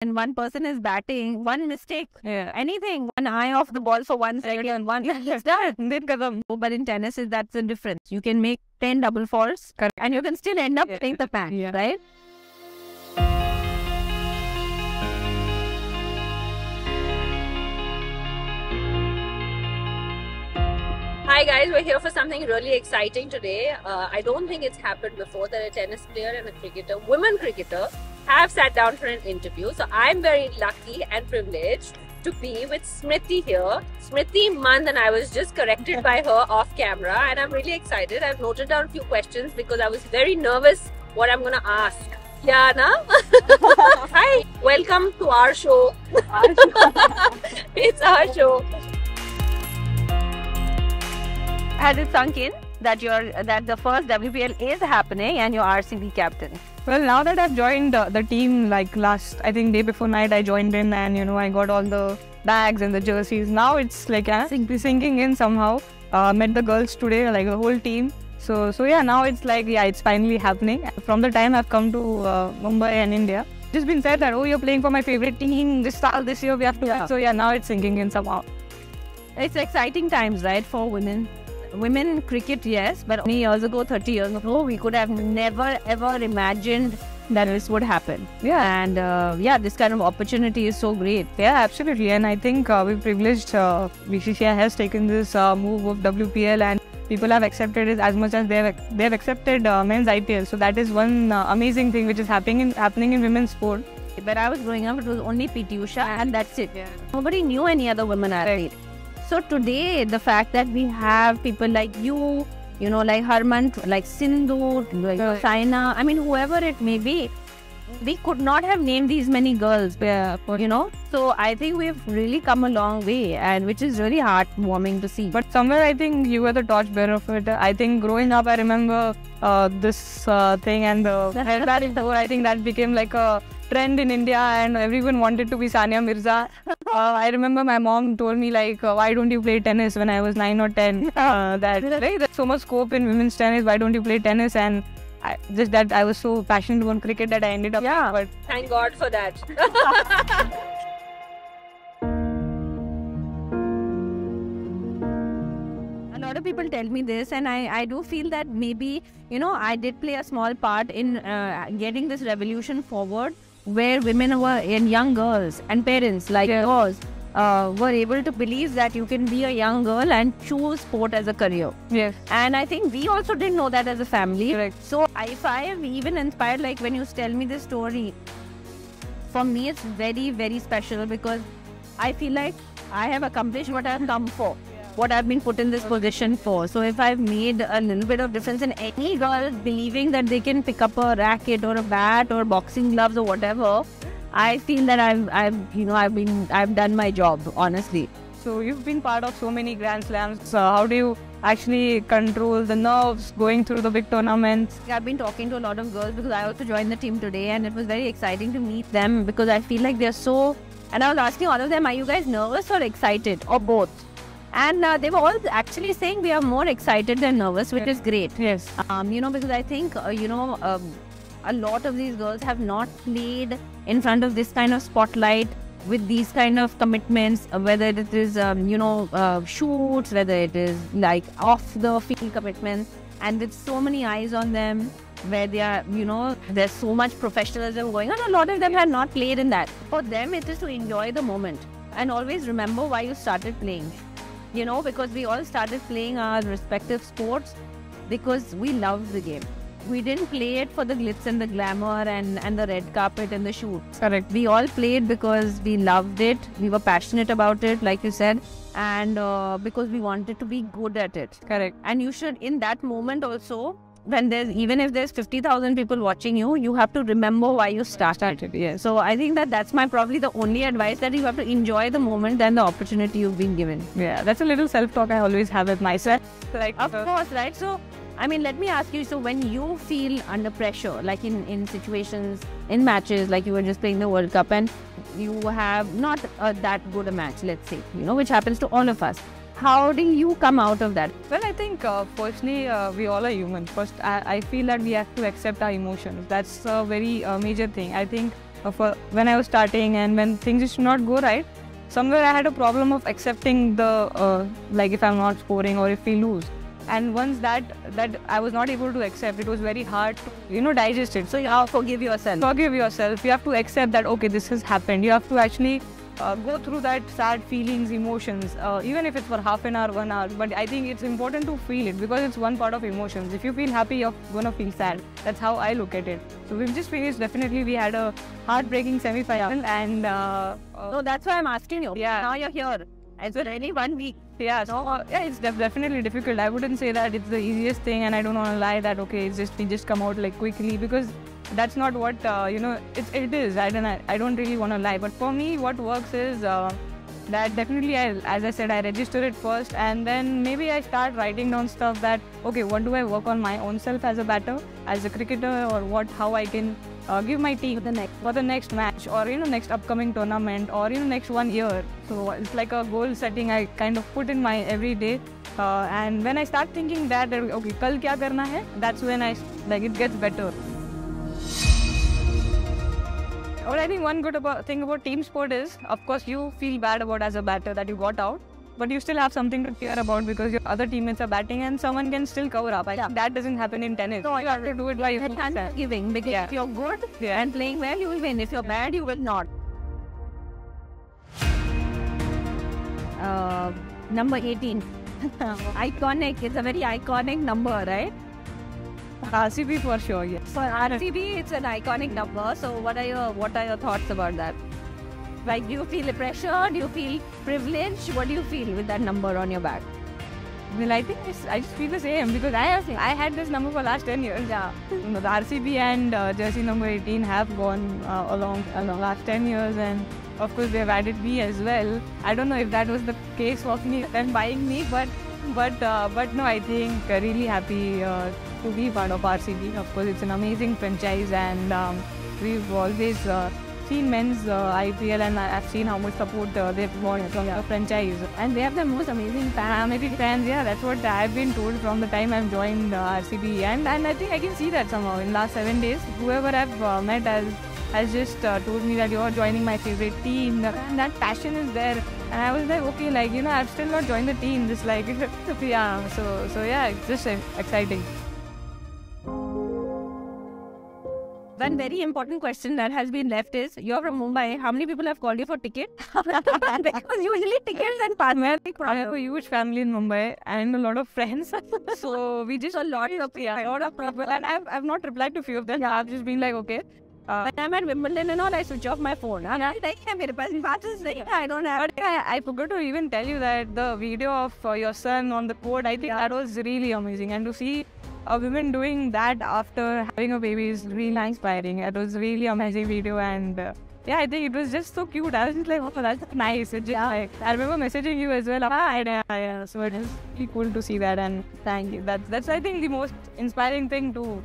and one person is batting, one mistake, anything, one eye off the ball for 1 second, one is done. But in tennis, that's the difference. You can make 10 double faults, and you can still end up playing the match, right? Hi guys, we're here for something really exciting today. I don't think it's happened before that a tennis player and a cricketer, women cricketer, have sat down for an interview. So I'm very lucky and privileged to be with Smriti here. Smriti Mandhana, I was just corrected by her off camera and I'm really excited. I've noted down a few questions because I was very nervous what I'm gonna ask. Yeah, na? Hi, welcome to our show. It's our show. Has it sunk in that the first WPL is happening and you're RCB captain? Well, now that I've joined the team, like last, I think day before night, I joined in and I got all the bags and the jerseys. Now it's like sinking in somehow. Met the girls today, like the whole team. So yeah, now it's like, it's finally happening. From the time I've come to Mumbai and India, just been said that, oh, you're playing for my favorite team this year we have to win. So yeah, now it's sinking in somehow. It's exciting times, right, for women. Women cricket, yes, but 20 years ago, 30 years ago, we could have never ever imagined that this would happen. Yeah. And this kind of opportunity is so great. Yeah, absolutely. And I think we're privileged. BCCI has taken this move of WPL and people have accepted it as much as they have accepted men's IPL. So that is one amazing thing which is happening in women's sport. When I was growing up, it was only PT Usha and that's it. Yeah. Nobody knew any other women athlete. So today, the fact that we have people like you, like Harman, like Sindhu, like Sania, I mean, whoever it may be, we could not have named these many girls, So I think we've really come a long way, and which is really heartwarming to see. But somewhere I think you were the torchbearer of it. I think growing up, I remember this thing and the hairband. I think that became like a trend in India and everyone wanted to be Sania Mirza. I remember my mom told me like, why don't you play tennis when I was 9 or 10? There's so much scope in women's tennis, why don't you play tennis? And I was so passionate about cricket that I ended up. Yeah. But thank God for that. A lot of people tell me this, and I do feel that maybe, I did play a small part in getting this revolution forward, where women were, and young girls and parents like yours were able to believe that you can be a young girl and choose sport as a career. Yes. And I think we also didn't know that as a family. Correct. So if I am even inspired, like when you tell me this story, for me it's very, very special because I feel like I have accomplished what I've come for. What I've been put in this position for. So if I've made a little bit of difference in any girl believing that they can pick up a racket or a bat or boxing gloves or whatever, I feel that I've done my job, honestly. So you've been part of so many Grand Slams. How do you actually control the nerves going through the big tournaments? I've been talking to a lot of girls because I also joined the team today and it was very exciting to meet them because I feel like they're so... And I was asking all of them, are you guys nervous or excited or both? And they were all actually saying we are more excited than nervous, which is great. Yes. Because I think, a lot of these girls have not played in front of this kind of spotlight with these kind of commitments, whether it is, shoots, whether it is like off the field commitments, and with so many eyes on them, where they are, there's so much professionalism going on. A lot of them have not played in that. For them, it is to enjoy the moment and always remember why you started playing. Because we all started playing our respective sports because we loved the game. We didn't play it for the glitz and the glamour and the red carpet and the shoots. Correct. We all played because we loved it. We were passionate about it, like you said, and because we wanted to be good at it. Correct. And you should, in that moment also, even if there's 50,000 people watching you, you have to remember why you started. Yes. So I think that's probably the only advice, that you have to enjoy the moment and the opportunity you've been given. Yeah, that's a little self-talk I always have with myself. Of course, right? So, let me ask you, so when you feel under pressure, like in situations, in matches, like you were just playing the World Cup and you have not that good a match, let's say, which happens to all of us. How do you come out of that? Well, I think firstly, we all are human. First, I feel that we have to accept our emotions. That's a very major thing. I think when I was starting and when things used to not go right, somewhere I had a problem of accepting the like if I'm not scoring or if we lose. And once that I was not able to accept, it was very hard to digest it. So you have to forgive yourself. Forgive yourself. You have to accept that okay, this has happened. You have to actually go through that sad feelings, emotions, even if it's for half an hour, 1 hour. But I think it's important to feel it because it's one part of emotions. If you feel happy, you're gonna feel sad. That's how I look at it. So we've just finished. Definitely, we had a heartbreaking semi-final, and so that's why I'm asking you. Yeah. Now you're here. It's only 1 week. Yeah, so it's definitely difficult. I wouldn't say that it's the easiest thing, and I don't want to lie that okay, we just come out like quickly, because that's not what it is. I don't really want to lie, but for me, what works is that definitely, as I said, I register it first, and then maybe I start writing down stuff that okay, what do I work on my own self as a batter, as a cricketer, or how I can give my team for the next match, or next upcoming tournament, or next 1 year. So it's like a goal setting I kind of put in my everyday, and when I start thinking that okay, kal kya karna hai, that's when it gets better. But I think one good thing about team sport is, of course, you feel bad about as a batter that you got out, but you still have something to cheer about because your other teammates are batting and someone can still cover up. That doesn't happen in tennis. No, you have to do it by yourself. And giving, because if you're good and playing well, you will win. If you're bad, you will not. Number 18. Iconic. It's a very iconic number, right? RCB for sure, yes. For RCB, it's an iconic number. So what are your thoughts about that? Like, do you feel pressure? Do you feel privilege? What do you feel with that number on your back? Well, I think I just feel the same because I had this number for last 10 years. Yeah. The RCB and jersey number 18 have gone along last 10 years, and of course they have added me as well. I don't know if that was the case of me then buying me, but no, I think really happy to be part of RCB. Of course, it's an amazing franchise, and we've always seen men's IPL, and I've seen how much support they've got from the franchise. And they have the most amazing fans. Yeah, that's what I've been told from the time I've joined RCB, and I think I can see that somehow in last 7 days. Whoever I've met has just told me that you're joining my favorite team, and that passion is there. And I was like, okay, I've still not joined the team. Just yeah, so yeah, it's just exciting. One very important question that has been left is, you're from Mumbai. How many people have called you for ticket? Because usually tickets and passports. I have a huge family in Mumbai and a lot of friends. So we just a lot of people. And I've not replied to a few of them. I've just been like, okay. When I'm at Wimbledon and all, I switch off my phone. I don't have. I forgot to even tell you that the video of your son on the court, I think that was really amazing. And to see a woman doing that after having a baby is really inspiring. It was really amazing video, and I think it was just so cute. I was just like, oh, that's nice. It just I remember messaging you as well. So it is really cool to see that, and thank you. That's I think the most inspiring thing to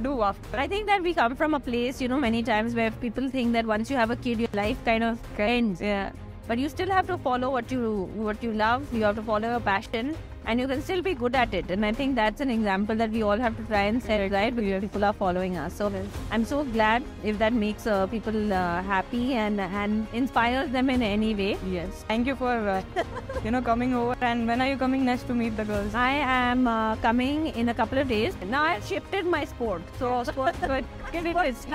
do after. I think that we come from a place, many times where people think that once you have a kid, your life kind of ends. Yeah. But you still have to follow what you love. You have to follow your passion, and you can still be good at it. And I think that's an example that we all have to try and set, right? Because people are following us. So I'm so glad if that makes people happy and inspires them in any way. Yes. Thank you for coming over. And when are you coming next to meet the girls? I am coming in a couple of days. Now I've shifted my sport. So it is.